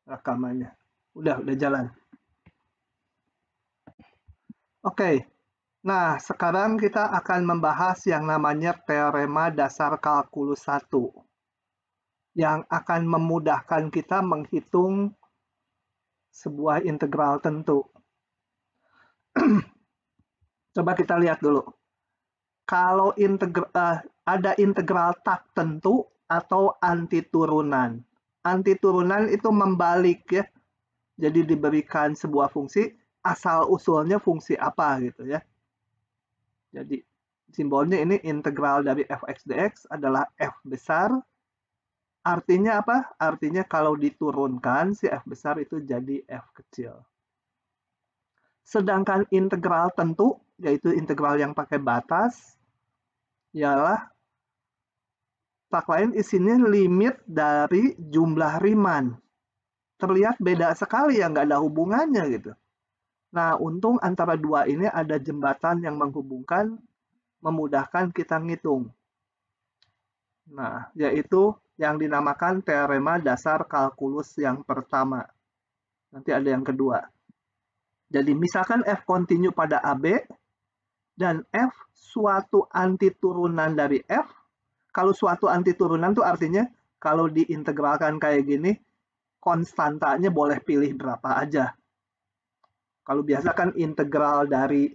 rekamannya. Udah jalan. Oke. Nah, sekarang kita akan membahas yang namanya teorema dasar kalkulus 1 yang akan memudahkan kita menghitung sebuah integral tentu. Coba kita lihat dulu. Kalau ada integral tak tentu atau antiturunan. Antiturunan itu membalik ya. Jadi diberikan sebuah fungsi, asal usulnya fungsi apa gitu ya. Jadi simbolnya ini integral dari fx dx adalah f besar. Artinya apa? Artinya kalau diturunkan si f besar itu jadi f kecil. Sedangkan integral tentu, yaitu integral yang pakai batas, ialah tak lain isinya limit dari jumlah Riemann. Terlihat beda sekali ya, nggak ada hubungannya gitu. Nah, untung antara dua ini ada jembatan yang menghubungkan, memudahkan kita ngitung. Nah, yaitu yang dinamakan teorema dasar kalkulus yang pertama. Nanti ada yang kedua. Jadi misalkan f kontinu pada AB dan f suatu antiturunan dari f. Kalau suatu antiturunan itu artinya kalau diintegralkan kayak gini, konstantanya boleh pilih berapa aja. Kalau biasa kan integral dari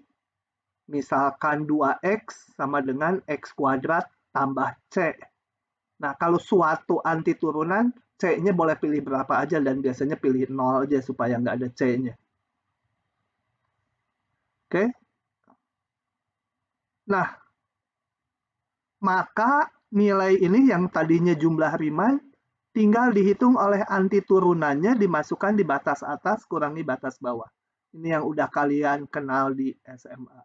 misalkan 2x sama dengan x kuadrat tambah c. Nah, kalau suatu antiturunan, c-nya boleh pilih berapa aja dan biasanya pilih 0 aja supaya nggak ada c-nya. Oke. Nah, maka nilai ini yang tadinya jumlah Riemann tinggal dihitung oleh antiturunannya, dimasukkan di batas atas kurangi batas bawah. Ini yang udah kalian kenal di SMA.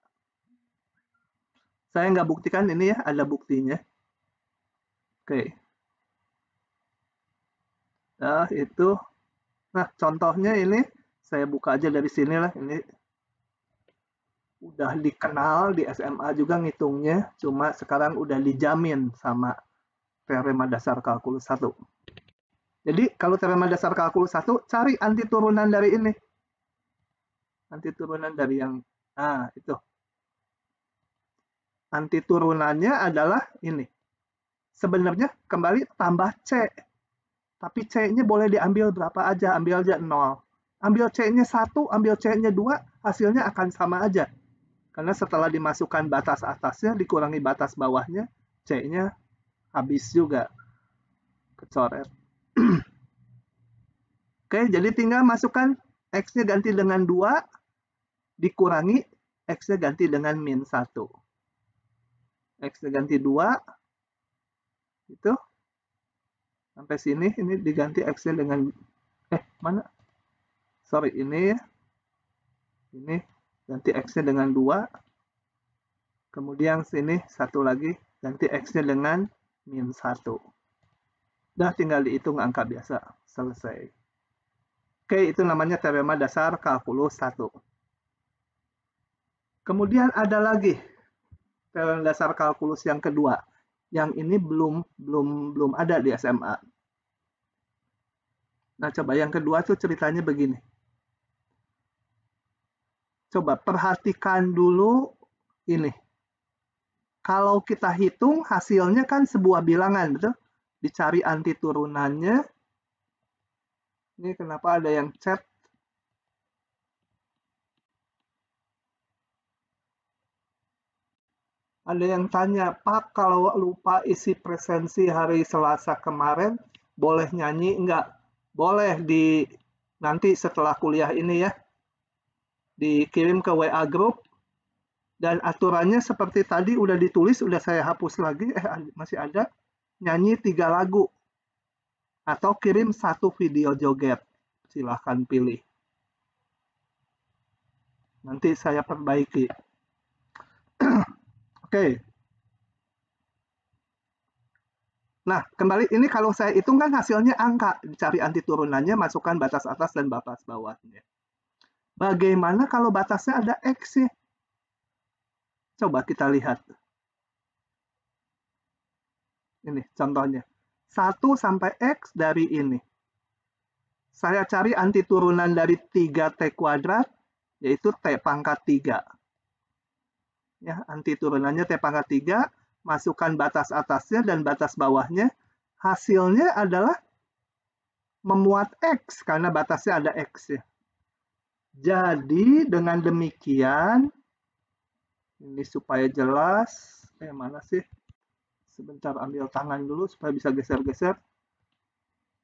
Saya nggak buktikan ini ya, ada buktinya. Oke. Nah, itu. Nah, contohnya ini, saya buka aja dari sini lah. Ini udah dikenal di SMA juga ngitungnya, cuma sekarang udah dijamin sama teorema dasar kalkulus 1. Jadi kalau teorema dasar kalkulus 1, cari antiturunan dari ini. Antiturunan dari yang, nah itu. Antiturunannya adalah ini. Sebenarnya kembali tambah C. Tapi C-nya boleh diambil berapa aja, ambil aja 0. Ambil C-nya 1, ambil C-nya 2, hasilnya akan sama aja. Karena setelah dimasukkan batas atasnya, dikurangi batas bawahnya, C-nya habis juga. Kecoret. Oke, jadi tinggal masukkan X-nya ganti dengan 2, dikurangi X-nya ganti dengan min 1. X-nya ganti 2, itu. Sampai sini, ini diganti X-nya dengan, mana? Sorry, ini ya. Ini ganti X-nya dengan 2. Kemudian sini satu lagi, ganti X-nya dengan min 1. Udah tinggal dihitung angka biasa. Selesai. Oke, itu namanya teorema dasar kalkulus 1. Kemudian ada lagi teorema dasar kalkulus yang kedua. Yang ini belum ada di SMA. Nah, coba yang kedua tuh ceritanya begini. Coba perhatikan dulu ini. Kalau kita hitung hasilnya kan sebuah bilangan, betul? Dicari antiturunannya. Ini kenapa ada yang chat? Ada yang tanya, Pak, kalau lupa isi presensi hari Selasa kemarin, boleh nyanyi enggak? Boleh nanti setelah kuliah ini ya. Dikirim ke WA group. Dan aturannya seperti tadi udah ditulis, udah saya hapus lagi, masih ada. Nyanyi 3 lagu. Atau kirim 1 video joget. Silahkan pilih. Nanti saya perbaiki. Oke. Nah, kembali ini kalau saya hitung kan hasilnya angka. Dicari antiturunannya, masukkan batas atas dan batas bawahnya. Bagaimana kalau batasnya ada X-nya? Coba kita lihat. Ini contohnya. 1 sampai X dari ini. Saya cari antiturunan dari 3T kuadrat, yaitu T pangkat 3. Ya, antiturunannya T pangkat 3, masukkan batas atasnya dan batas bawahnya. Hasilnya adalah memuat X, karena batasnya ada X ya. Jadi dengan demikian, ini supaya jelas, mana sih? Sebentar ambil tangan dulu supaya bisa geser-geser.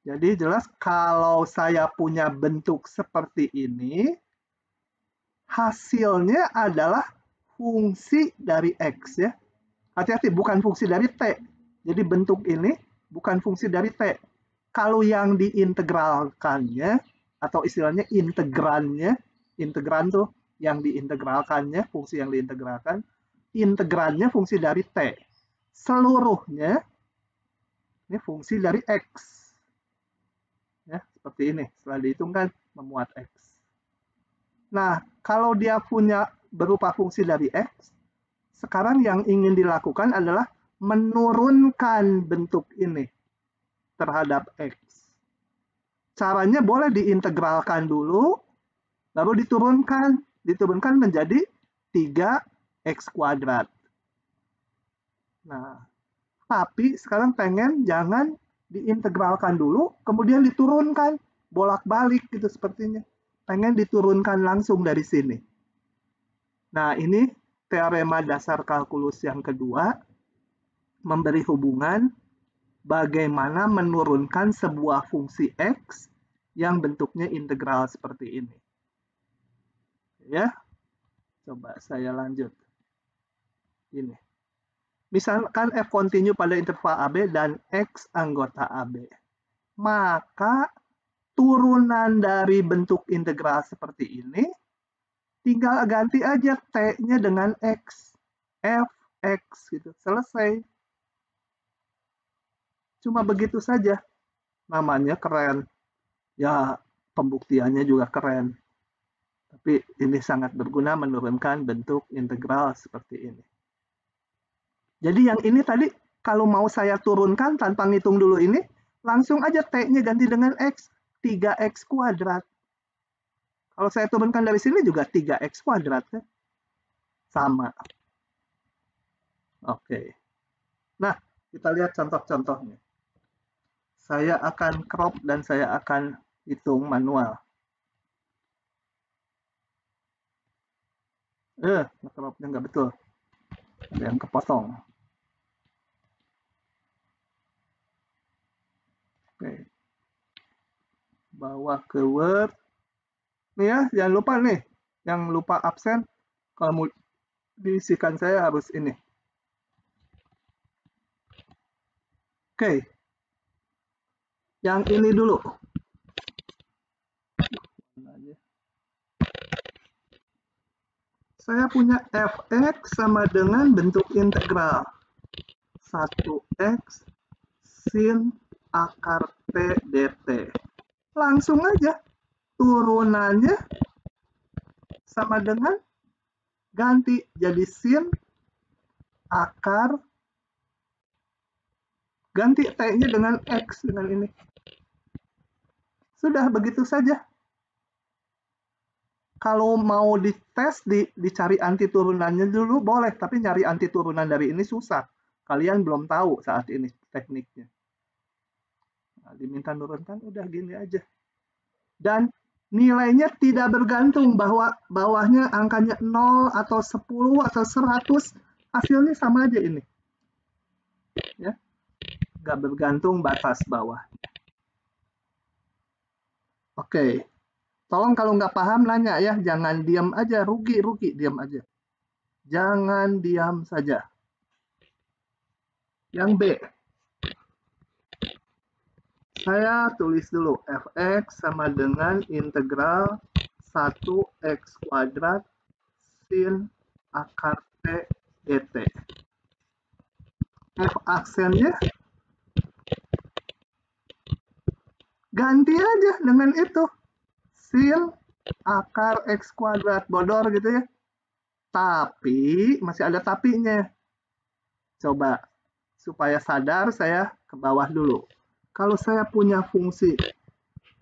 Jadi jelas kalau saya punya bentuk seperti ini, hasilnya adalah fungsi dari X ya. Hati-hati, bukan fungsi dari T. Jadi bentuk ini bukan fungsi dari T. Kalau yang diintegralkannya, atau istilahnya integrannya, integran tuh yang diintegralkannya, fungsi yang diintegralkan, integrannya fungsi dari T. Seluruhnya ini fungsi dari X. Ya, seperti ini. Setelah dihitung kan memuat X. Nah, kalau dia punya berupa fungsi dari X, sekarang yang ingin dilakukan adalah menurunkan bentuk ini terhadap X. Caranya boleh diintegralkan dulu, baru diturunkan. Diturunkan menjadi 3X kuadrat. Nah, tapi sekarang pengen jangan diintegralkan dulu, kemudian diturunkan, bolak-balik gitu sepertinya. Pengen diturunkan langsung dari sini. Nah, ini teorema dasar kalkulus yang kedua, memberi hubungan bagaimana menurunkan sebuah fungsi X yang bentuknya integral seperti ini. Ya, coba saya lanjut. Ini. Misalkan F kontinu pada interval AB dan X anggota AB. Maka turunan dari bentuk integral seperti ini, tinggal ganti aja T-nya dengan X. Fx gitu. Selesai. Cuma begitu saja. Namanya keren. Ya, pembuktiannya juga keren. Tapi ini sangat berguna menurunkan bentuk integral seperti ini. Jadi yang ini tadi, kalau mau saya turunkan tanpa ngitung dulu ini, langsung aja T-nya ganti dengan X, 3X kuadrat. Kalau saya turunkan dari sini juga 3X kuadrat. Ya? Sama. Oke. Nah, kita lihat contoh-contohnya. Saya akan crop dan saya akan hitung manual. Cropnya nggak betul. Ada yang kepotong. Oke. Bawa ke Word. Nih ya, jangan lupa nih. Yang lupa absen, kalau mau diisikan saya harus ini. Oke. Yang ini dulu. Saya punya fx sama dengan bentuk integral 1x sin akar t dt. Langsung aja turunannya sama dengan ganti jadi sin akar, ganti t-nya dengan x dengan ini. Sudah begitu saja. Kalau mau dites, dicari anti turunannya dulu boleh, tapi nyari anti turunan dari ini susah. Kalian belum tahu saat ini tekniknya. Nah, diminta nurunkan, udah gini aja. Dan nilainya tidak bergantung bahwa bawahnya angkanya 0 atau 10 atau 100, hasilnya sama aja ini. Ya, nggak bergantung batas bawah. Oke. Tolong kalau nggak paham nanya ya, jangan diam aja, rugi, diam aja. Jangan diam saja. Yang B. Saya tulis dulu, fx sama dengan integral 1x kuadrat sin akar t dt. F aksennya ganti aja dengan itu. Sin akar x kuadrat, bodor gitu ya. Tapi, masih ada tapinya. Coba, supaya sadar saya ke bawah dulu. Kalau saya punya fungsi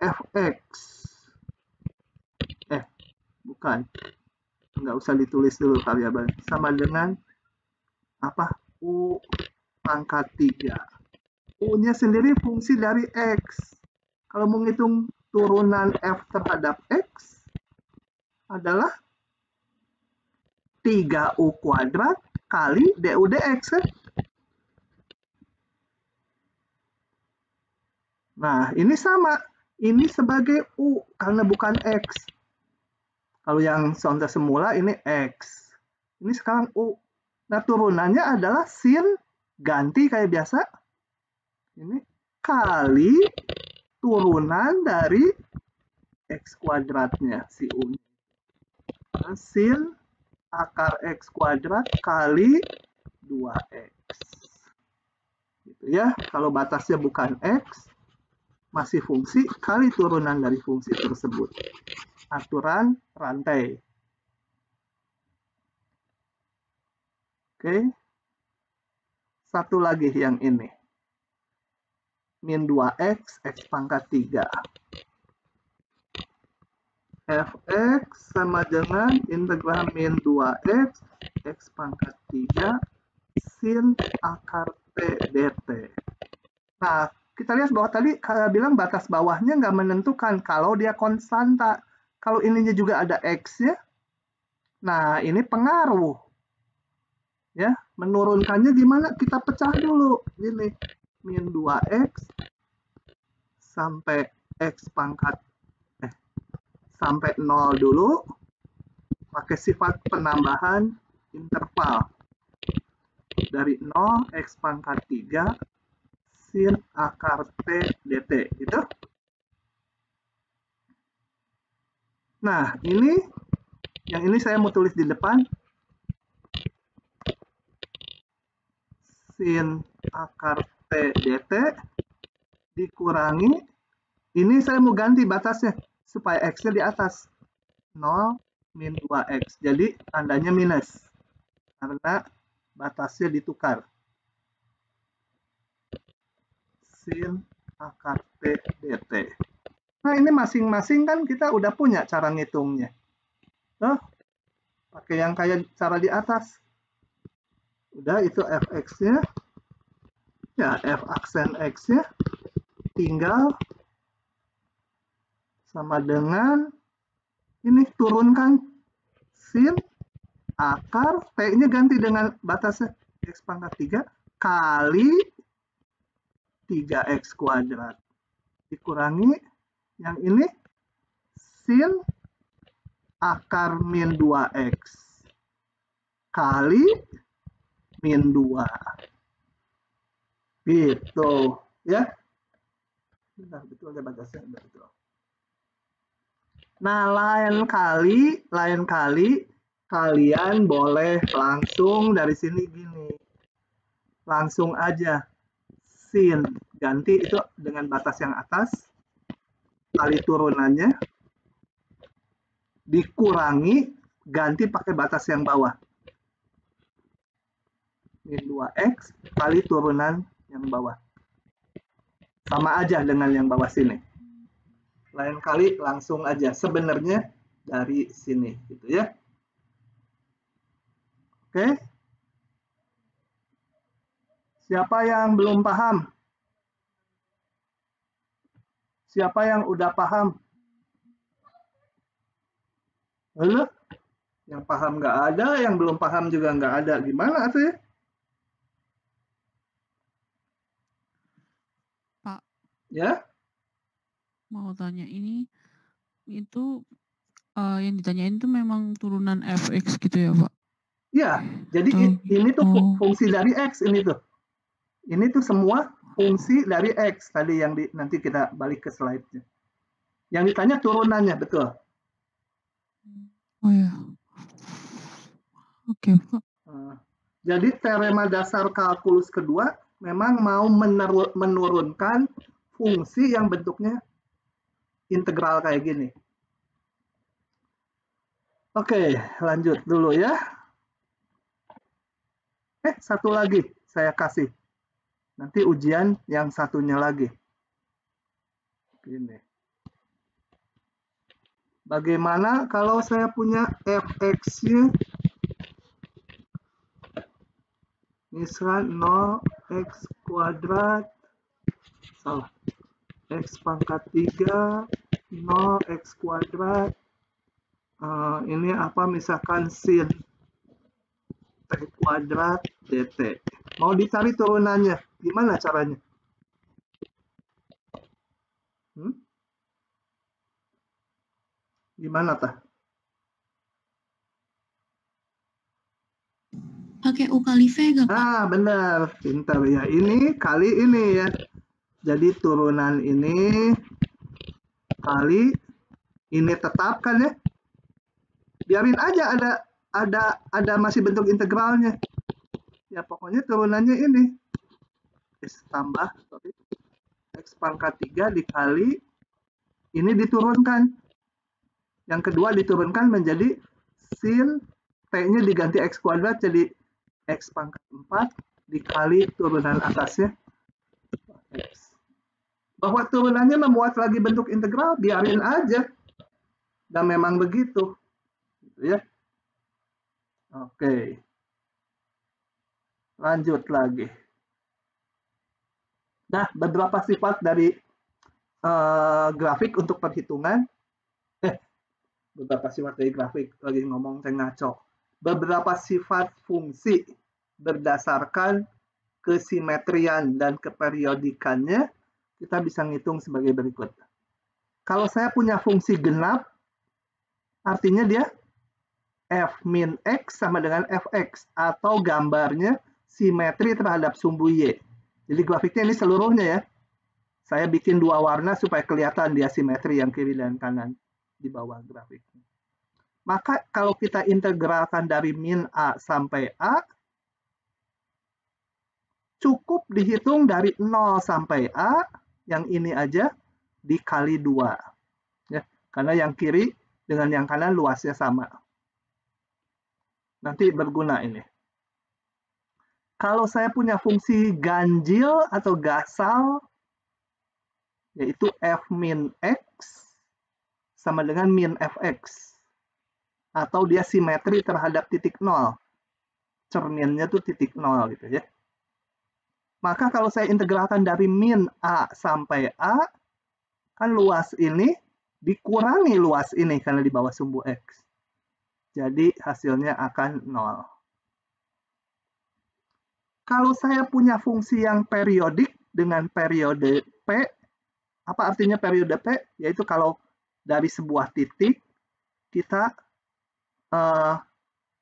fx. Bukan. Nggak usah ditulis dulu variabel. Sama dengan apa? U pangkat 3. U-nya sendiri fungsi dari X. Kalau menghitung turunan F terhadap X adalah 3U kuadrat kali DU dx. Nah, ini sama. Ini sebagai U karena bukan X. Kalau yang contoh semula ini X. Ini sekarang U. Nah, turunannya adalah sin ganti kayak biasa. Ini kali turunan dari X kuadratnya, si U. Nah, sin akar X kuadrat kali 2X. Gitu ya. Kalau batasnya bukan X, masih fungsi kali turunan dari fungsi tersebut. Aturan rantai. Oke. Satu lagi yang ini. Min 2X, X pangkat 3. Fx sama dengan integral min 2X, X pangkat 3, sin akar T dt. Nah, kita lihat bahwa tadi bilang batas bawahnya nggak menentukan kalau dia konstanta. Kalau ininya juga ada X-nya, nah ini pengaruh. Ya, menurunkannya gimana? Kita pecah dulu. Gini, min 2X sampai X pangkat sampai 0 dulu. Pakai sifat penambahan interval. Dari 0, X pangkat 3, sin akar T dt, gitu. Nah, yang ini saya mau tulis di depan. Sin akar T dt dikurangi, ini saya mau ganti batasnya, supaya X-nya di atas. 0 min 2X. Jadi, tandanya minus. Karena batasnya ditukar. Sin akar T dt. Nah, ini masing-masing kan kita udah punya cara ngitungnya. Tuh, pakai yang kayak cara di atas. Udah, itu fx-nya. Ya, f aksen x-nya tinggal sama dengan ini, turunkan sin akar, T-nya ganti dengan batasnya X pangkat 3 kali 3X kuadrat. Dikurangi yang ini sin akar min 2X kali min 2. Gitu ya. Benar, betul ya batasnya, betul. Nah, lain kali kalian boleh langsung dari sini gini. Langsung aja sin ganti itu dengan batas yang atas kali turunannya dikurangi ganti pakai batas yang bawah. Min 2X kali turunan yang bawah. Sama aja dengan yang bawah sini. Lain kali langsung aja sebenarnya dari sini gitu ya. Oke. Siapa yang belum paham? Siapa yang udah paham? Halo? Yang paham nggak ada, yang belum paham juga nggak ada. Gimana tuh ya? Pak, Ya? mau tanya ini, itu yang ditanyain itu memang turunan fx gitu ya, Pak? Ya, jadi ini tuh fungsi dari X ini tuh. Ini tuh semua fungsi dari X tadi yang nanti kita balik ke slide-nya. Yang ditanya turunannya, betul. Oh ya. Oke, Pak. Jadi teorema dasar kalkulus kedua memang mau menurunkan fungsi yang bentuknya integral kayak gini. Oke, lanjut dulu ya. Satu lagi saya kasih. Nanti ujian yang satunya lagi. Gini. Bagaimana kalau saya punya fx-nya misal 0x kuadrat, salah, x pangkat 3, 0x kuadrat, ini apa, misalkan sin t kuadrat dt. Mau dicari turunannya, gimana caranya? Gimana tah? Pakai U kali V gak, Pak? Ah, benar, pintar ya. Ini kali ini ya. Jadi turunan ini kali ini tetapkan ya. Biarin aja ada masih bentuk integralnya. Ya pokoknya turunannya ini. X tambah x pangkat 3 dikali ini diturunkan. Yang kedua diturunkan menjadi sin t-nya diganti x kuadrat jadi x pangkat 4 dikali turunan atasnya x. Bahwa turunannya memuat lagi bentuk integral, biarin aja. Dan memang begitu. Gitu ya. Oke. Lanjut lagi. Nah, beberapa sifat dari grafik untuk perhitungan. Beberapa sifat dari grafik, lagi ngomong saya ngaco. Beberapa sifat fungsi berdasarkan kesimetrian dan keperiodikannya, kita bisa ngitung sebagai berikut. Kalau saya punya fungsi genap, artinya dia f min x sama dengan fx, atau gambarnya simetri terhadap sumbu y. Jadi grafiknya ini seluruhnya ya. Saya bikin dua warna supaya kelihatan dia simetri yang kiri dan kanan di bawah grafik. Maka kalau kita integralkan dari min A sampai A, cukup dihitung dari 0 sampai A, yang ini aja dikali 2. Ya, karena yang kiri dengan yang kanan luasnya sama. Nanti berguna ini. Kalau saya punya fungsi ganjil atau gasal, yaitu f min x sama dengan min fx. Atau dia simetri terhadap titik 0. Cerminnya tuh titik 0 gitu ya. Maka kalau saya integralkan dari min A sampai A, kan luas ini dikurangi luas ini karena di bawah sumbu X. Jadi hasilnya akan 0. Kalau saya punya fungsi yang periodik dengan periode P, apa artinya periode P? Yaitu kalau dari sebuah titik, kita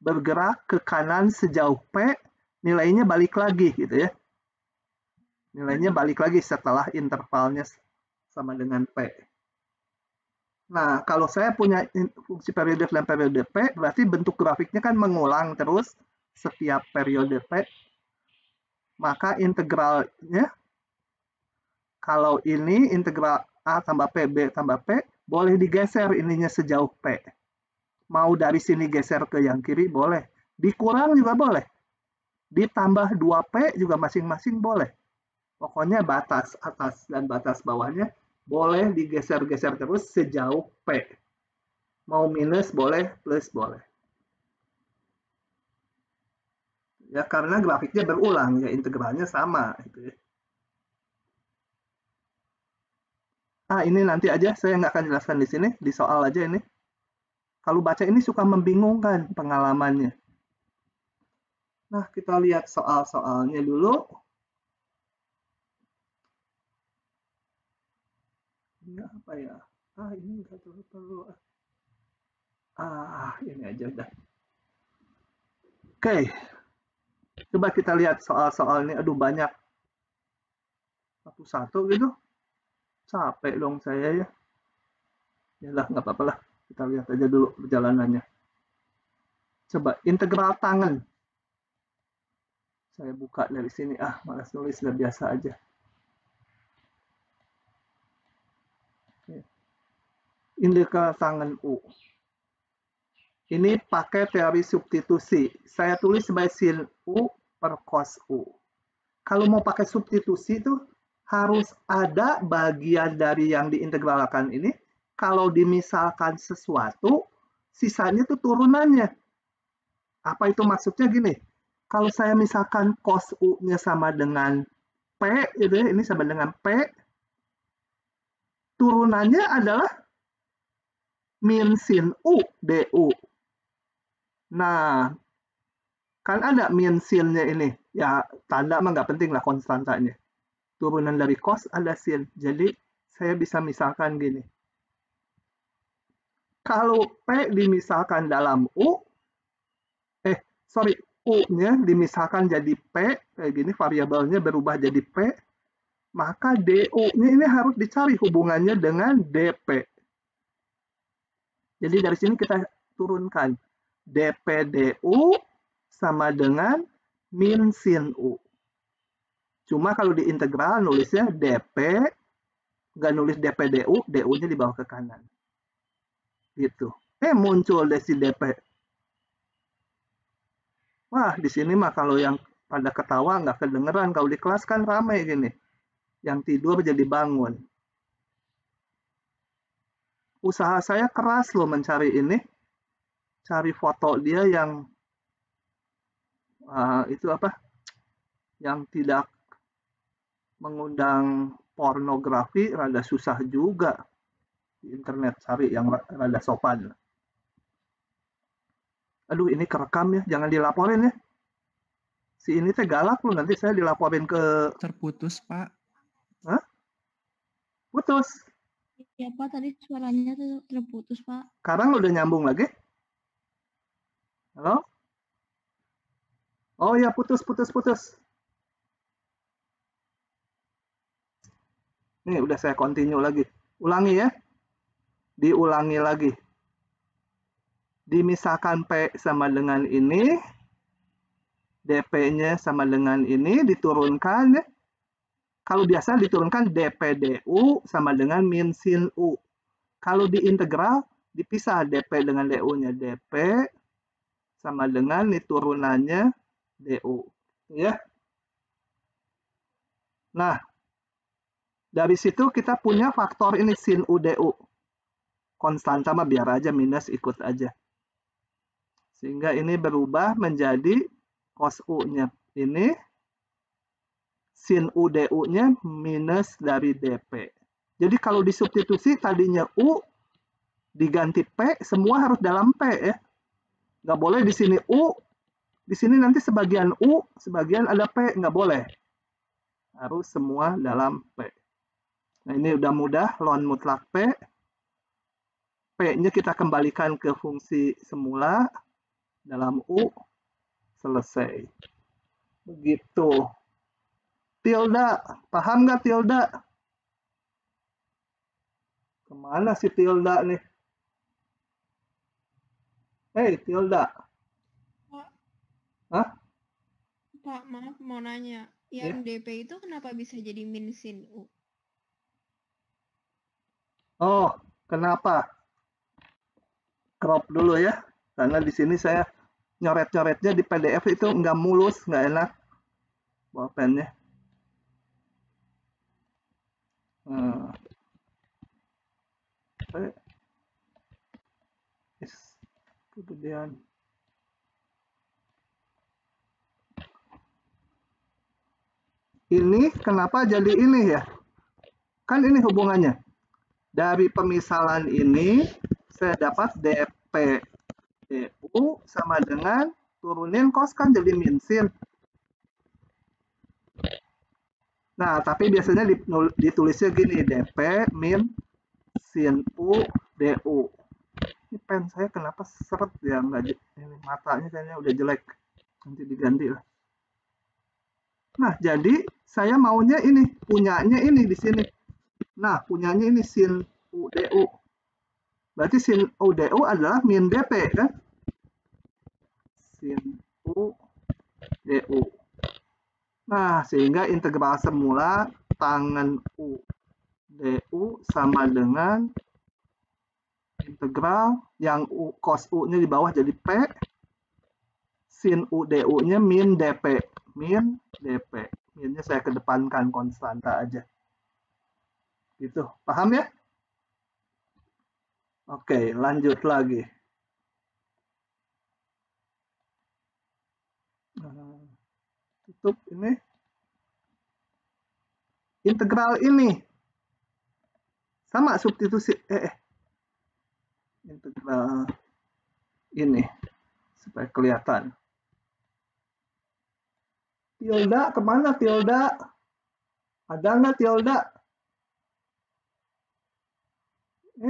bergerak ke kanan sejauh P, nilainya balik lagi gitu ya. Nilainya balik lagi setelah intervalnya sama dengan P. Nah, kalau saya punya fungsi periode dan periode P, berarti bentuk grafiknya kan mengulang terus setiap periode P. Maka integralnya, kalau ini integral A tambah P, B tambah P, boleh digeser ininya sejauh P. Mau dari sini geser ke yang kiri, boleh. Dikurang juga boleh. Ditambah 2P juga masing-masing boleh. Pokoknya batas atas dan batas bawahnya boleh digeser-geser terus sejauh P. Mau minus boleh, plus boleh. Ya karena grafiknya berulang, ya integralnya sama. Gitu ya. Ini nanti aja, saya nggak akan jelaskan di sini, di soal aja ini. Kalau baca ini suka membingungkan pengalamannya. Nah, kita lihat soal-soalnya dulu. Ini apa ya? Ini nggak perlu. Ini aja udah. Oke. Coba kita lihat soal-soal ini. Aduh, banyak. Satu-satu gitu. Capek dong saya ya. Yalah, nggak apa-apa lah. Kita lihat aja dulu perjalanannya. Coba, integral tangen. Saya buka dari sini. Malas nulis, udah biasa aja. Integral tangen U. Ini pakai teori substitusi. Saya tulis sebagai sin U per cos U. Kalau mau pakai substitusi itu harus ada bagian dari yang diintegralkan ini kalau dimisalkan sesuatu, sisanya itu turunannya. Apa itu maksudnya gini? Kalau saya misalkan cos U-nya sama dengan P, gitu ya, ini sama dengan P, turunannya adalah min sin U DU. Nah, kan ada min sinnya ini. Ya, tanda mah nggak penting lah konstantanya. Turunan dari cos ada sin. Jadi, saya bisa misalkan gini. Kalau P dimisalkan dalam U, U-nya dimisalkan jadi P, kayak gini variabelnya berubah jadi P, maka DU-nya ini harus dicari hubungannya dengan DP. Jadi dari sini kita turunkan DP DU sama dengan min sin U. Cuma kalau di integral nulisnya DP, nggak nulis DP DU, DU-nya dibawa ke kanan. Gitu. Muncul deh si DP. Wah, di sini mah kalau yang pada ketawa nggak kedengeran. Kalau di kelas kan ramai gini. Yang tidur jadi bangun. Usaha saya keras loh mencari ini. Cari foto dia yang itu apa? Yang tidak mengundang pornografi, rada susah juga di internet cari yang rada sopan. Aduh, ini kerekam ya, jangan dilaporin ya. Si ini teh galak loh, nanti saya dilaporin ke... Terputus, Pak. Hah? Putus. Ya Pak, tadi suaranya terputus Pak. Sekarang udah nyambung lagi? Halo? Oh ya, putus. Nih, udah saya continue lagi. Ulangi ya. Diulangi lagi. Dimisalkan P sama dengan ini, DP-nya sama dengan ini, diturunkan ya. Kalau biasa diturunkan DP DU sama dengan min sin U. Kalau di integral, dipisah DP dengan DU-nya. DP sama dengan ini turunannya DU. Ya. Nah, dari situ kita punya faktor ini sin U DU. Konstanta mah biar aja minus ikut aja. Sehingga ini berubah menjadi cos U-nya ini, sin U DU-nya minus dari DP. Jadi kalau disubstitusi tadinya U diganti P, semua harus dalam P ya. Nggak boleh di sini U, di sini nanti sebagian U, sebagian ada P, nggak boleh. Harus semua dalam P. Nah ini udah mudah, ln mutlak P. P-nya kita kembalikan ke fungsi semula dalam U, selesai. Begitu. Tilda, paham nggak tilda? Kemana si tilda nih? Hei, tilda. Pak. Hah? Pak, maaf mau nanya. Yang DP itu kenapa bisa jadi min sin U? Oh, kenapa? Crop dulu ya. Karena di sini saya nyoret-nyoretnya di PDF itu nggak mulus, nggak enak. Bawa pennya. Kemudian ini kenapa jadi ini ya? Kan ini hubungannya. Dari pemisalan ini saya dapat DP DU sama dengan turunin cos kan jadi min sin. Nah, tapi biasanya ditulisnya gini, DP min sin U DU. Ini pen saya kenapa seret ya? Nggak, ini matanya kayaknya udah jelek. Nanti diganti lah. Nah, jadi saya maunya ini, punyanya ini di sini. Nah, punyanya ini sin U DU. Berarti sin U DU adalah min DP kan? Sin U DU. Nah, sehingga integral semula tangen U DU sama dengan integral yang cos U-nya di bawah jadi P, sin U DU-nya min DP. Min DP. Minnya saya kedepankan konstanta aja. Gitu. Paham ya? Oke, lanjut lagi. Tutup ini. Integral ini. Sama substitusi. Integral ini. Supaya kelihatan. Tilda, kemana tilda? Ada nggak tilda?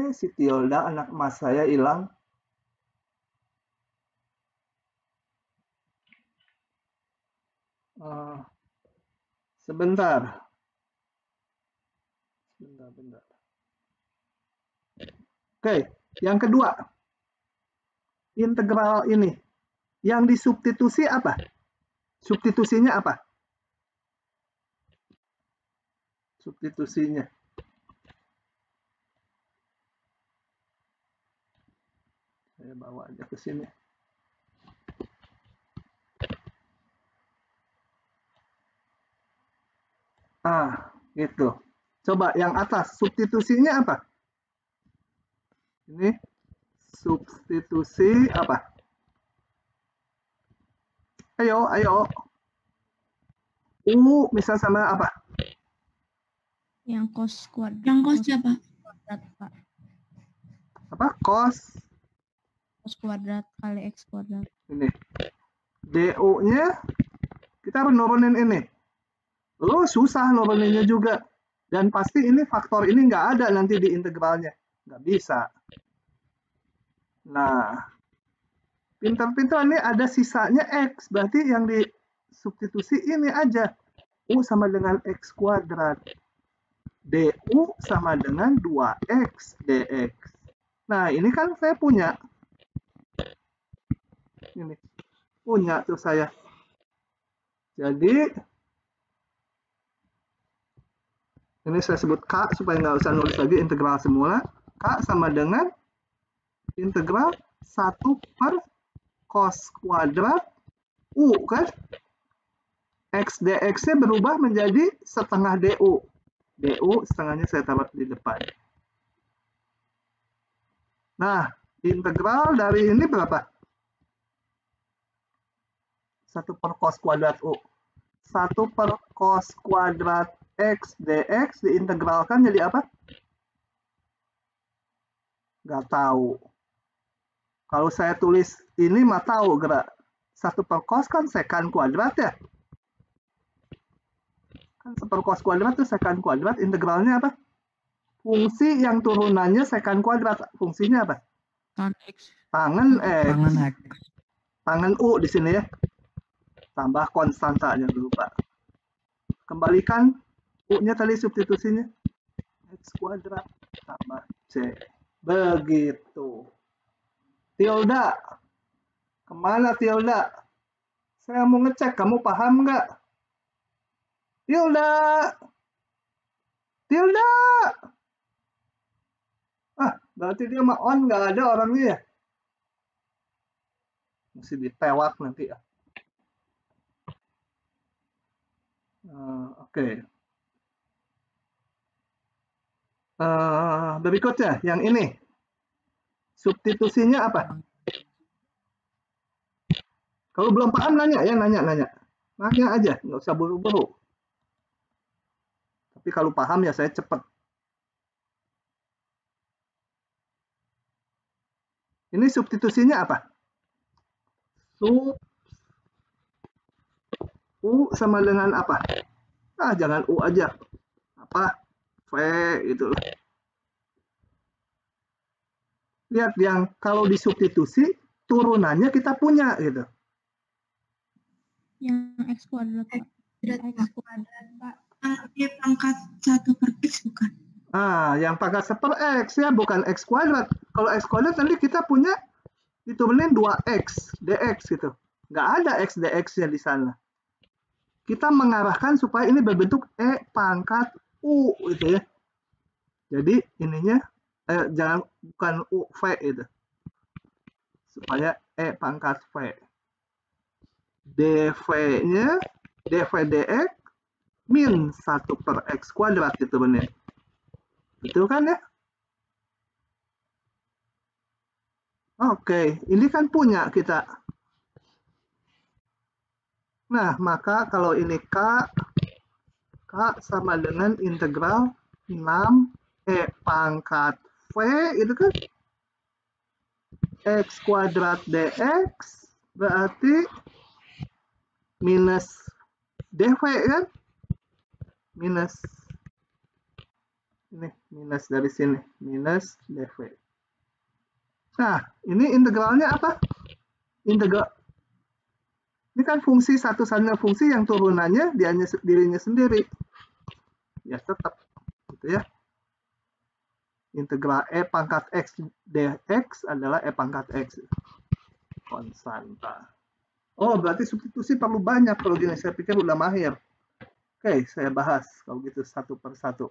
Si tilda anak emas saya hilang. Sebentar. Bentar. Oke, yang kedua. Integral ini. Yang disubstitusi apa? Substitusinya apa? Substitusinya. Saya bawa aja ke sini. Gitu. Coba yang atas, substitusinya apa? Ini substitusi apa? Ayo. U misal sama apa? Yang cos kuadrat. Yang cos siapa? Kuadrat, Pak. Apa? Cos Kuadrat kali X kuadrat. Ini. DU-nya kita harus nurunin ini. Susah nuruninnya juga. Dan pasti ini faktor ini nggak ada nanti di integralnya. Nggak bisa. Nah, pintar-pintar ini ada sisanya X. Berarti yang disubstitusi ini aja. U sama dengan X kuadrat. DU sama dengan 2X dx. Nah, ini kan saya punya. Ini. Punya tuh saya. Jadi, ini saya sebut K supaya nggak usah nulis lagi integral semula. K sama dengan integral 1 per cos kuadrat U kan. X dx-nya berubah menjadi setengah DU. DU setengahnya saya taruh di depan. Nah, integral dari ini berapa? 1 per cos kuadrat U. 1 per cos kuadrat X dx diintegralkan jadi apa? Nggak tahu. Kalau saya tulis ini mah tahu gerak. 1 per cos kan secant kuadrat ya. Kan 1 per cos kuadrat itu secant kuadrat. Integralnya apa? Fungsi yang turunannya secant kuadrat. Fungsinya apa? Tan X. Tangen X. Tangan X. Tangen U di sini ya. Tambah konstantanya dulu Pak. Kembalikan U-nya tadi substitusinya. X kuadrat tambah C. Begitu. Tilda. Kemana Tilda? Saya mau ngecek, kamu paham nggak? Tilda. Tilda. Berarti dia mah on, nggak ada orangnya ya? Mesti ditewak nanti ya. Oke. Berikutnya, yang ini. Substitusinya apa? Kalau belum paham nanya ya, nanya. Nanya aja, nggak usah buru-buru. Tapi kalau paham ya saya cepat. Ini substitusinya apa? Sub U sama dengan apa? Jangan U aja. Apa? V gitu. Lihat yang kalau disubstitusi turunannya kita punya gitu. Yang X kuadrat, Pak. X kuadrat, Pak. Dia pangkat 1 per X bukan? Yang pangkat 1 per X ya, bukan X kuadrat. Kalau X kuadrat nanti kita punya diturunin 2X dx gitu. Nggak ada X dx-nya di sana. Kita mengarahkan supaya ini berbentuk E pangkat U gitu ya. Jadi ininya bukan U V itu. Supaya E pangkat V. dv-nya dv dx min 1 per X kuadrat gitu bener. Betul kan ya? Oke, ini kan punya kita. Nah, maka kalau ini K sama dengan integral 6 pangkat V itu kan X kuadrat dx berarti minus dv kan? Minus ini minus dari sini, minus dv. Nah, ini integralnya apa? Integral ini kan fungsi satu-satunya fungsi yang turunannya dirinya sendiri. Ya tetap gitu ya. Integral E pangkat X dx adalah E pangkat X. Konstanta. Oh, berarti substitusi perlu banyak kalau gini. Saya pikir udah mahir. Oke, saya bahas kalau gitu satu per satu.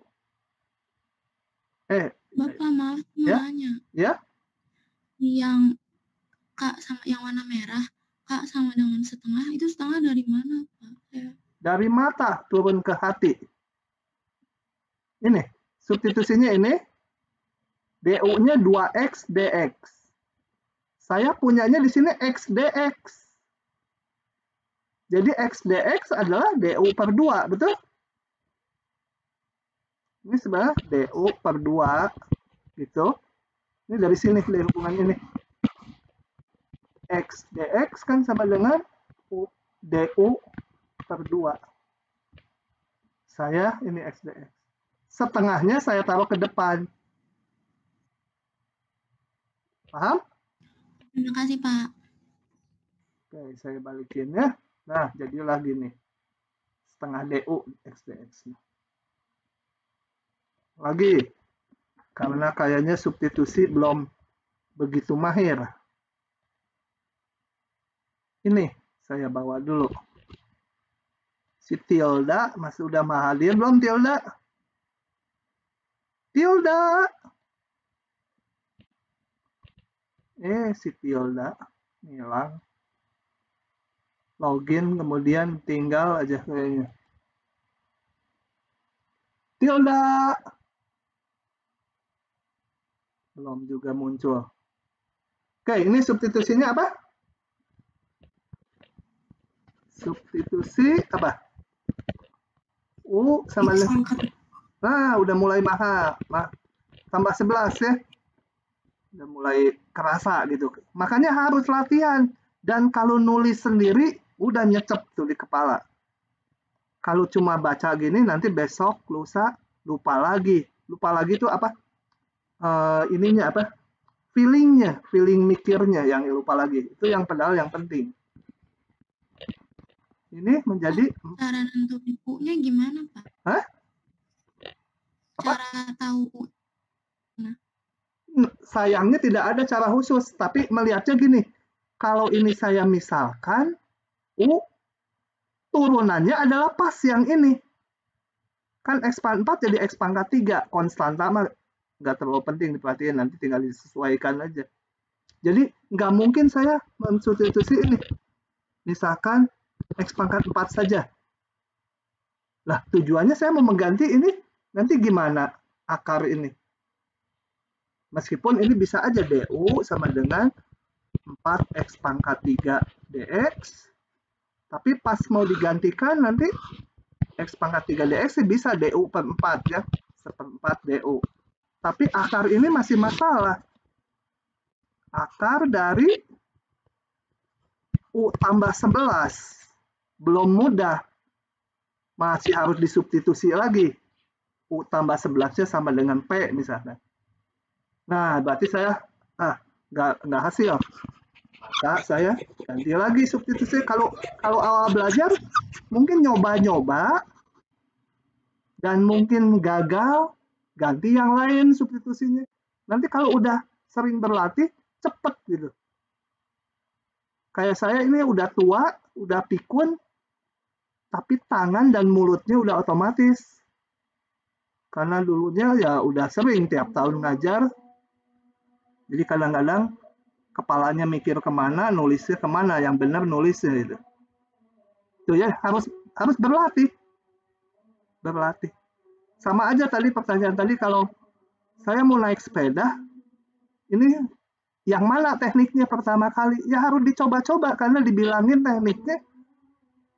Bapak maaf mau Ya? nanya. Ya? Yang Kak sama yang warna merah, Kak sama dengan setengah, itu setengah dari mana, Pak? Dari mata turun ke hati. Ini, substitusinya ini. DU-nya 2X dx. Saya punyanya di sini X dx. Jadi X dx adalah DU per 2, betul? Ini sebenarnya DU per 2, gitu. Ini dari sini, dari hubungan ini. X dx kan sama dengan DU per 2. Saya ini X dx. Setengahnya saya taruh ke depan. Paham? Terima kasih, Pak. Oke, saya balikin ya. Nah, jadilah gini. Setengah DU X dx. Lagi, karena kayaknya substitusi belum begitu mahir. Ini, saya bawa dulu. Si tilda, masih udah hadir belum tilda? Tilda! Si tilda hilang. Login, kemudian tinggal aja kayaknya. Tilda! Belum juga muncul. Oke, ini substitusinya apa? Substitusi apa? U sama dengan... Nah, udah mulai mahal. Tambah 11 ya. Udah mulai kerasa gitu. Makanya harus latihan. Dan kalau nulis sendiri, udah nyecep tuh di kepala. Kalau cuma baca gini, nanti besok, lusa, lupa lagi. Lupa lagi tuh apa? Ininya apa? Feelingnya, feeling mikirnya yang lupa lagi. Itu yang padahal yang penting. Ini menjadi... Cara nentuin U-nya gimana, Pak? Hah? Apa? Cara tahu. Sayangnya tidak ada cara khusus, tapi melihatnya gini, kalau ini saya misalkan, U turunannya adalah pas yang ini. Kan X pangkat 4 jadi X pangkat 3, konstanta mah nggak terlalu penting diperhatiin, nanti tinggal disesuaikan aja. Jadi nggak mungkin saya mensubstitusi ini. Misalkan X pangkat 4 saja. Lah tujuannya saya mau mengganti ini, nanti gimana akar ini? Meskipun ini bisa aja DU sama dengan 4X pangkat 3 dx. Tapi pas mau digantikan nanti X pangkat 3 dx bisa DU per 4 ya. Seperempat DU. Tapi akar ini masih masalah. Akar dari U tambah 11. Belum mudah. Masih harus disubstitusi lagi. U tambah 11-nya sama dengan P misalnya. Nah, berarti saya nggak hasil. Maka saya ganti lagi substitusi. Kalau awal belajar mungkin nyoba-nyoba dan mungkin gagal, ganti yang lain substitusinya. Nanti kalau udah sering berlatih, cepet gitu. Kayak saya ini udah tua, udah pikun, tapi tangan dan mulutnya udah otomatis. Karena dulunya ya udah sering tiap tahun ngajar. Jadi kadang-kadang kepalanya mikir kemana, nulisnya kemana, yang benar nulisnya itu. Itu ya harus berlatih. Berlatih. Sama aja tadi pertanyaan tadi, kalau saya mau naik sepeda, ini Yang mana tekniknya pertama kali? Ya harus dicoba-coba, karena dibilangin tekniknya,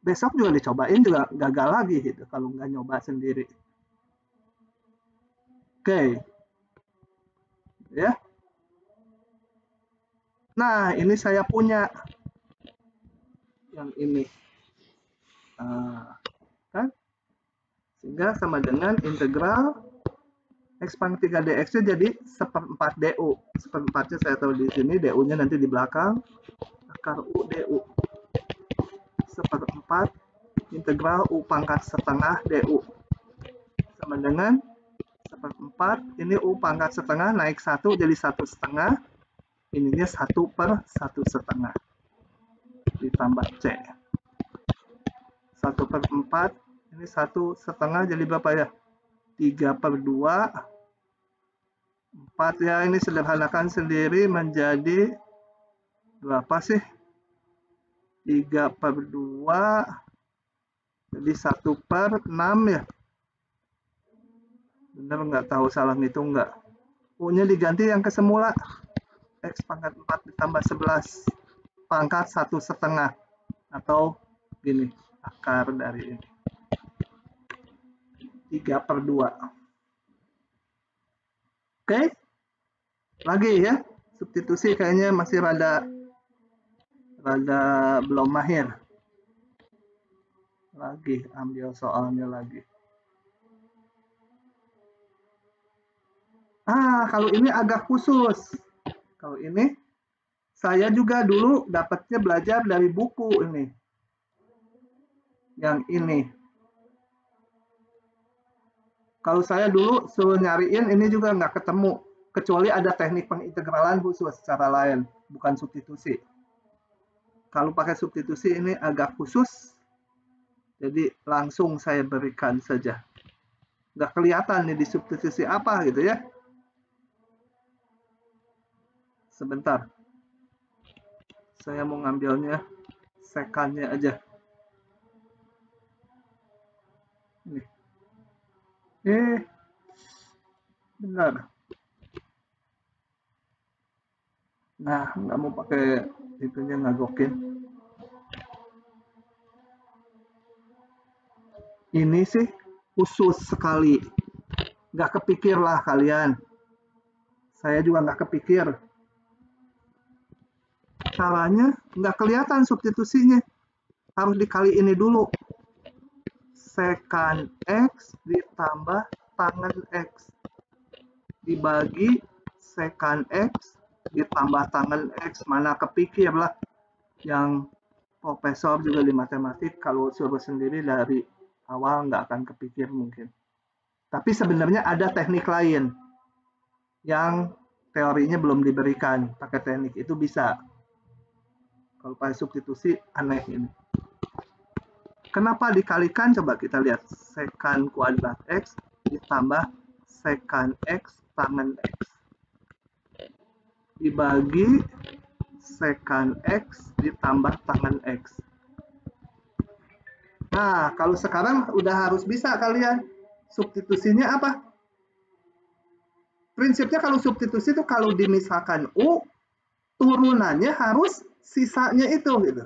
besok juga dicobain juga gagal lagi gitu kalau nggak nyoba sendiri. Oke. Ya. Nah, ini saya punya yang ini. Kan? Sehingga sama dengan integral X pangkat 3 dx-nya jadi 1/4 du. 1/4-nya saya tahu di sini, du-nya nanti di belakang. Akar U du. 1/4 integral U pangkat setengah du. Sama dengan 1/4, ini U pangkat setengah naik 1 jadi 1/2. Ininya 1/1/2. Ditambah C. 1/4, ini 1/2 jadi berapa ya? 3/2. 4 ya, ini sederhanakan sendiri menjadi berapa sih? 3/2 jadi 1/6 ya. Bener nggak, tahu salah ngitung nggak? U-nya diganti yang ke semula. X pangkat 4 ditambah 11 pangkat 1/2. Atau gini, akar dari ini. 3/2. Oke, lagi ya, substitusi kayaknya masih rada belum mahir. Lagi, ambil soalnya lagi. Kalau ini agak khusus. Kalau ini, saya juga dulu dapatnya belajar dari buku ini. Yang ini. Kalau saya dulu suruh nyariin, ini juga nggak ketemu. Kecuali ada teknik pengintegralan khusus secara lain, bukan substitusi. Kalau pakai substitusi ini agak khusus, jadi langsung saya berikan saja. Nggak kelihatan nih di substitusi apa gitu ya. Sebentar. Saya mau ngambilnya sekannya aja. Nih. Benar. Nah, nggak mau pakai itunya, ngagokin. Ini sih khusus sekali. Nggak kepikir lah kalian. Saya juga nggak kepikir. Caranya nggak kelihatan substitusinya. Harus dikali ini dulu. Sekan X ditambah tangen X. Dibagi sekan X ditambah tangen X. Mana kepikir lah. Yang profesor juga di matematik, kalau suruh sendiri dari awal nggak akan kepikir mungkin. Tapi sebenarnya ada teknik lain yang teorinya belum diberikan. Pakai teknik itu bisa. Kalau pakai substitusi aneh ini. Kenapa dikalikan? Coba kita lihat. Sekan kuadrat X ditambah sekan X tangen X. Dibagi sekan X ditambah tangen X. Nah, kalau sekarang udah harus bisa kalian. Substitusinya apa? Prinsipnya kalau substitusi itu kalau dimisahkan U, turunannya harus sisanya itu gitu.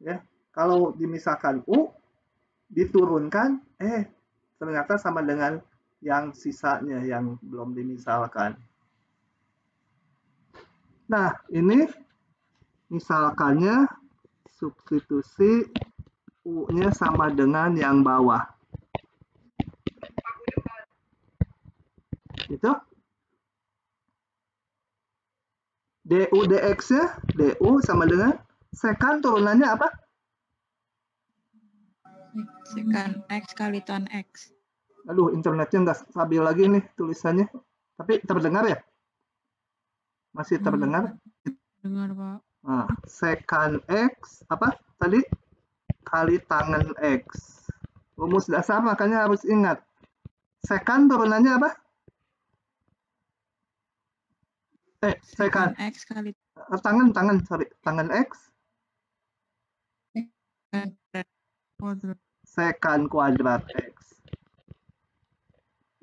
Ya, kalau dimisahkan U, diturunkan, ternyata sama dengan yang sisanya yang belum dimisalkan. Nah, ini misalkannya substitusi U-nya sama dengan yang bawah. Gitu. Du dx-nya, du sama dengan sekan turunannya apa? Sekan X kali tan X. Aduh, internetnya nggak stabil lagi nih tulisannya. Tapi terdengar ya? Masih terdengar? Dengar, Pak. Nah, sekan X, apa tadi? Kali tangen X. Rumus dasar makanya harus ingat. Sekan turunannya apa? Sekan X kali tangen X. kuadrat. Sekan kuadrat X.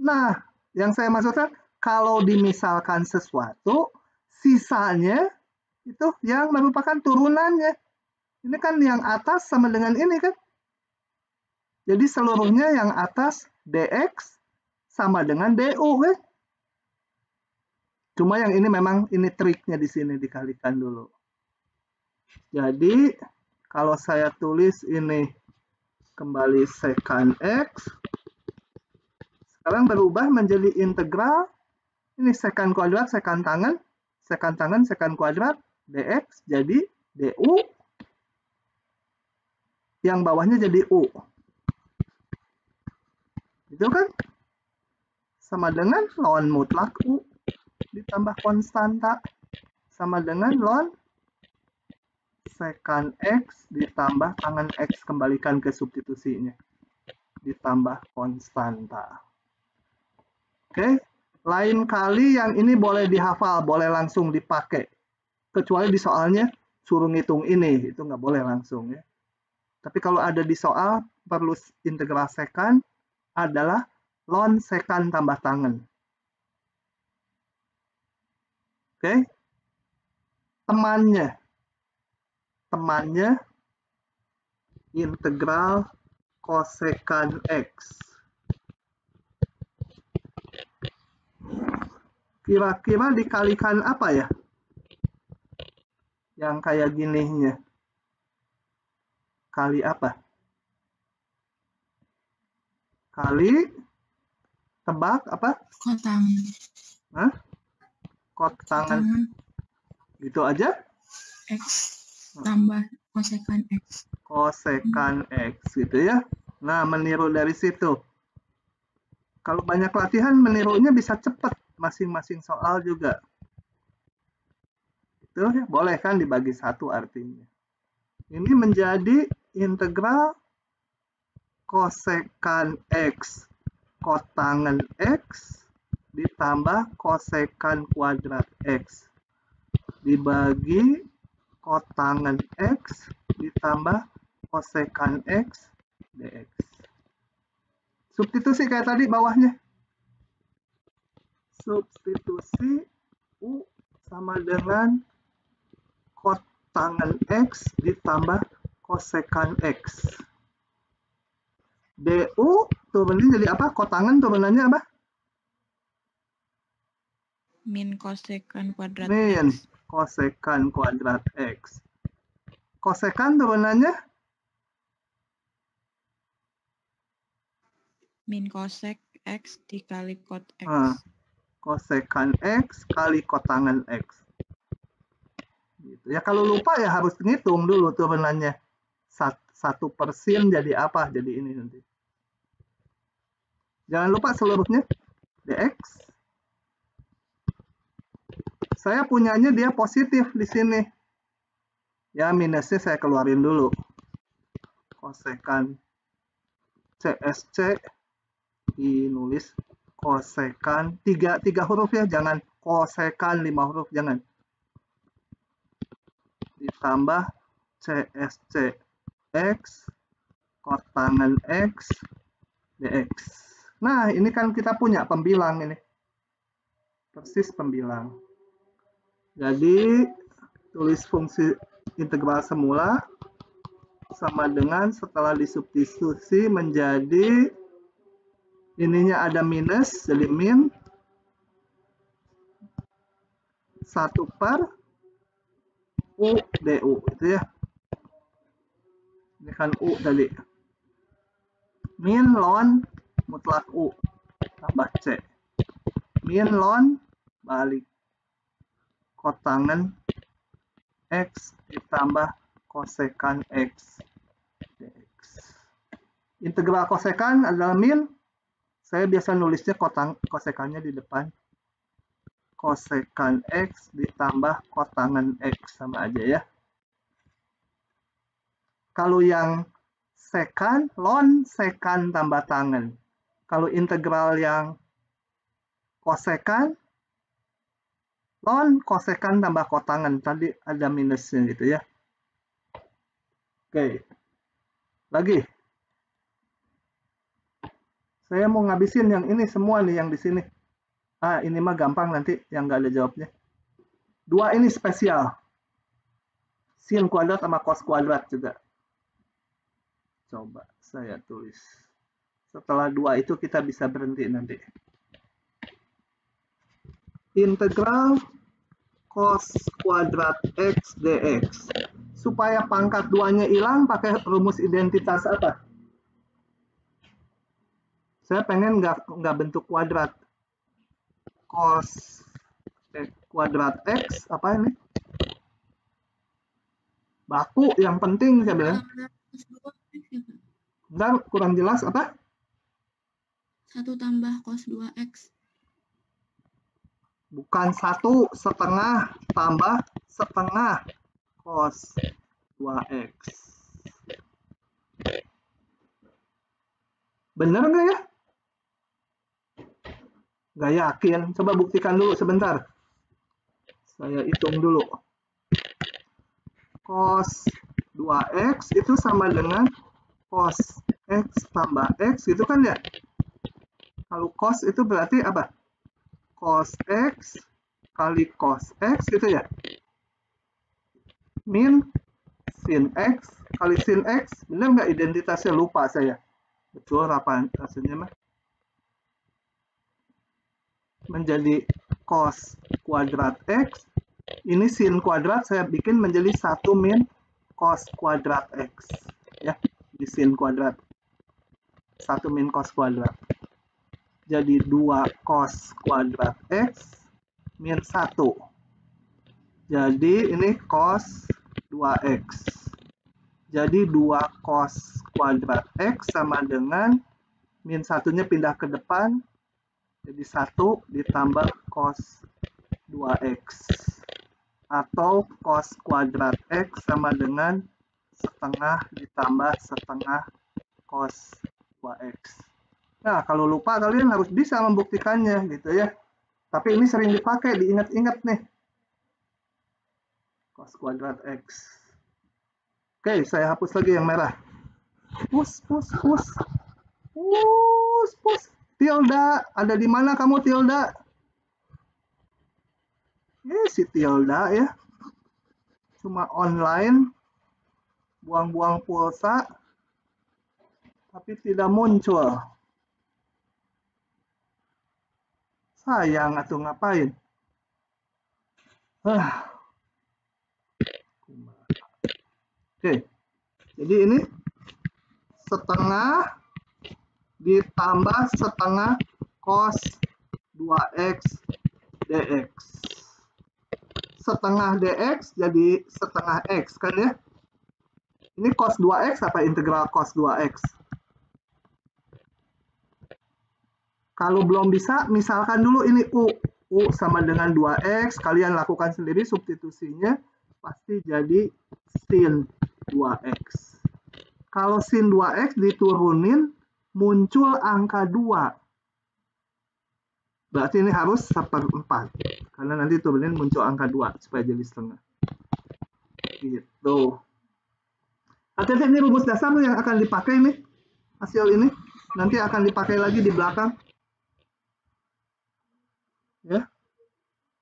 Nah, yang saya maksudkan kalau dimisalkan sesuatu, sisanya itu yang merupakan turunannya. Ini kan yang atas sama dengan ini kan. Jadi seluruhnya yang atas dx sama dengan du kan. Cuma yang ini memang ini triknya di sini dikalikan dulu. Jadi kalau saya tulis ini kembali secant x, sekarang berubah menjadi integral ini secant kuadrat secant tangan secant kuadrat dx jadi du, yang bawahnya jadi u. Itu kan sama dengan ln mutlak u ditambah konstanta sama dengan ln secant x ditambah tangan x, kembalikan ke substitusinya, ditambah konstanta. Oke, lain kali yang ini boleh dihafal, boleh langsung dipakai. Kecuali di soalnya suruh ngitung ini, itu nggak boleh langsung ya. Tapi kalau ada di soal perlu integral secant adalah ln secant tambah tangan. Oke, temannya integral cosecant x. Kira-kira dikalikan apa ya? Yang kayak gininya. Kali apa? Kali, tebak apa? Kotangan. Hah? Kotangan. Gitu aja? X tambah kosekan X. Kosekan X gitu ya. Nah, meniru dari situ. Kalau banyak latihan, menirunya bisa cepat. Masing-masing soal juga. Itu ya, boleh kan dibagi satu artinya. Ini menjadi integral kosekan X kotangan X ditambah kosekan kuadrat X dibagi kotangan X ditambah kosekan X dx. Substitusi kayak tadi bawahnya. Substitusi U sama dengan kotangan X ditambah kosekan X. DU turunin jadi apa? Kotangan turunannya apa? Min kosekan kuadrat Min X. kosekan kuadrat X. Kosekan turunannya? Min kosek X dikali kot X. Kosekan X kali kotangan X. Gitu. Ya kalau lupa ya harus ngitung dulu turunannya. 1% jadi apa? Jadi ini nanti. Jangan lupa seluruhnya dx. Saya punyanya dia positif di sini. Ya minusnya saya keluarin dulu. Kosekan CSC dinulis kosekan 3 huruf ya, jangan kosekan 5 huruf, jangan. Ditambah CSC X kotangan X dx. Nah, ini kan kita punya pembilang ini. Persis pembilang. Jadi, tulis fungsi integral semula sama dengan setelah disubstitusi menjadi ininya ada minus, jadi min 1/u du itu ya. Ini kan u tadi. Min ln mutlak u tambah c. Min ln balik kotangan X ditambah kosekan X dx. Integral kosekan adalah min. Saya biasa nulisnya kosekannya di depan. Kosekan X ditambah kotangan X sama aja ya. Kalau yang sekan, ln sekan tambah tangan. Kalau integral yang kosekan, ln kosekan tambah kotangan. Tadi ada minusnya gitu ya. Oke. Lagi. Saya mau ngabisin yang ini semua nih yang di sini. Ini mah gampang nanti yang nggak ada jawabnya. 2 ini spesial. Sin kuadrat sama cos kuadrat juga. Coba saya tulis. Setelah 2 itu kita bisa berhenti nanti. Integral cos kuadrat X dx. Supaya pangkat 2-nya hilang, pakai rumus identitas apa? Saya pengen nggak bentuk kuadrat. Cos kuadrat X, apa ini? Baku, yang penting saya bilang. Bentar, kurang jelas apa? 1 tambah cos 2x. Bukan 1 setengah tambah setengah cos 2x. Bener nggak ya? Nggak yakin. Coba buktikan dulu sebentar. Saya hitung dulu. Cos 2x itu sama dengan cos x tambah x gitu kan ya? Kalau cos itu berarti apa? Cos x kali cos x gitu ya? Min sin x kali sin x. Benar nggak identitasnya? Lupa saya. Betul apa hasilnya mah? Menjadi cos kuadrat x. Ini sin kuadrat saya bikin menjadi 1 min cos kuadrat x. Ya, di sin kuadrat. 1 min cos kuadrat. Jadi 2 cos kuadrat x min 1. Jadi ini cos 2x. Jadi 2 cos kuadrat x sama dengan min 1-nya pindah ke depan. Jadi 1 ditambah cos 2x. Atau cos kuadrat x sama dengan setengah ditambah setengah cos 2x. Nah, kalau lupa kalian harus bisa membuktikannya gitu ya. Tapi ini sering dipakai, diingat-ingat nih. Cos kuadrat x. Oke, saya hapus lagi yang merah. Pus. Tilda, ada di mana kamu Tilda? Si Tilda ya. Cuma online, buang-buang pulsa, tapi tidak muncul. Sayang atau ngapain? Oke, jadi ini setengah ditambah setengah cos 2x dx. Setengah dx jadi setengah x kan ya? Ini cos 2x apa integral cos 2x? Kalau belum bisa, misalkan dulu ini U. U sama dengan 2x, kalian lakukan sendiri substitusinya, pasti jadi sin 2x. Kalau sin 2x diturunin, muncul angka 2. Berarti ini harus 1/4. Karena nanti turunin muncul angka 2, supaya jadi setengah. Gitu. Hati-hati, ini rumus dasar yang akan dipakai nih. Hasil ini, nanti akan dipakai lagi di belakang. Ya,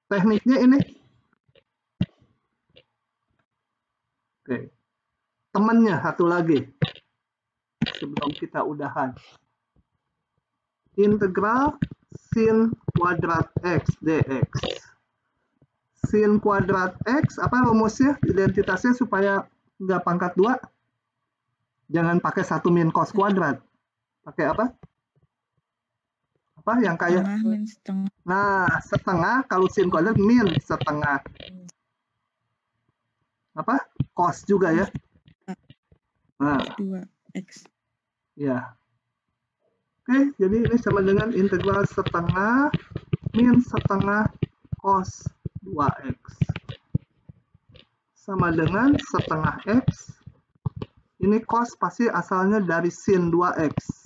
tekniknya ini. Oke, temannya satu lagi sebelum kita udahan. Integral sin kuadrat x dx. Sin kuadrat x apa rumusnya? Identitasnya supaya nggak pangkat 2. Jangan pakai 1 min cos kuadrat. Pakai apa? Apa yang kayak setengah. Nah, setengah kalau sin kuadrat min setengah. Apa? Cos juga ya. Nah, 2x. Ya. Oke, jadi ini sama dengan integral setengah min setengah cos 2x. Sama dengan setengah x. Ini cos pasti asalnya dari sin 2x.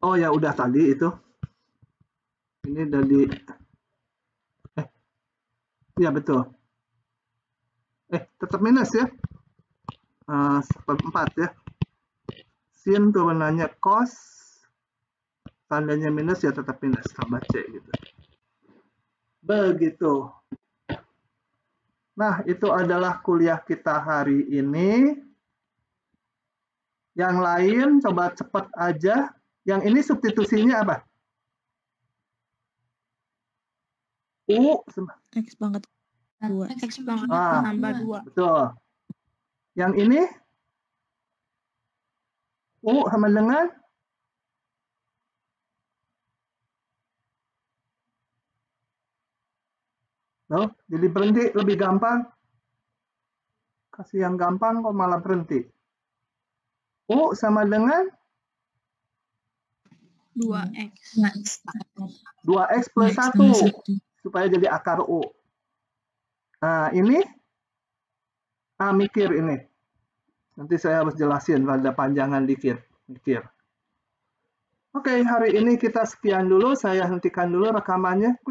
Oh ya udah tadi itu. Ini dari ya betul. Tetap minus ya. 1/4 ya. Sin turunannya cos tandanya minus ya tetap minus, tambah C gitu. Begitu. Nah, itu adalah kuliah kita hari ini. Yang lain coba cepat aja. Yang ini substitusinya apa? U X pangkat 2. X pangkat Ah, tambah 2. betul. Yang ini U sama dengan loh, jadi berhenti lebih gampang. Kasih yang gampang kok malah berhenti. U sama dengan 2X. 2X plus 1 supaya jadi akar U. Nah, ini mikir ini. Nanti saya harus jelasin pada panjangan dikit. Mikir. Oke, hari ini kita sekian dulu. Saya hentikan dulu rekamannya.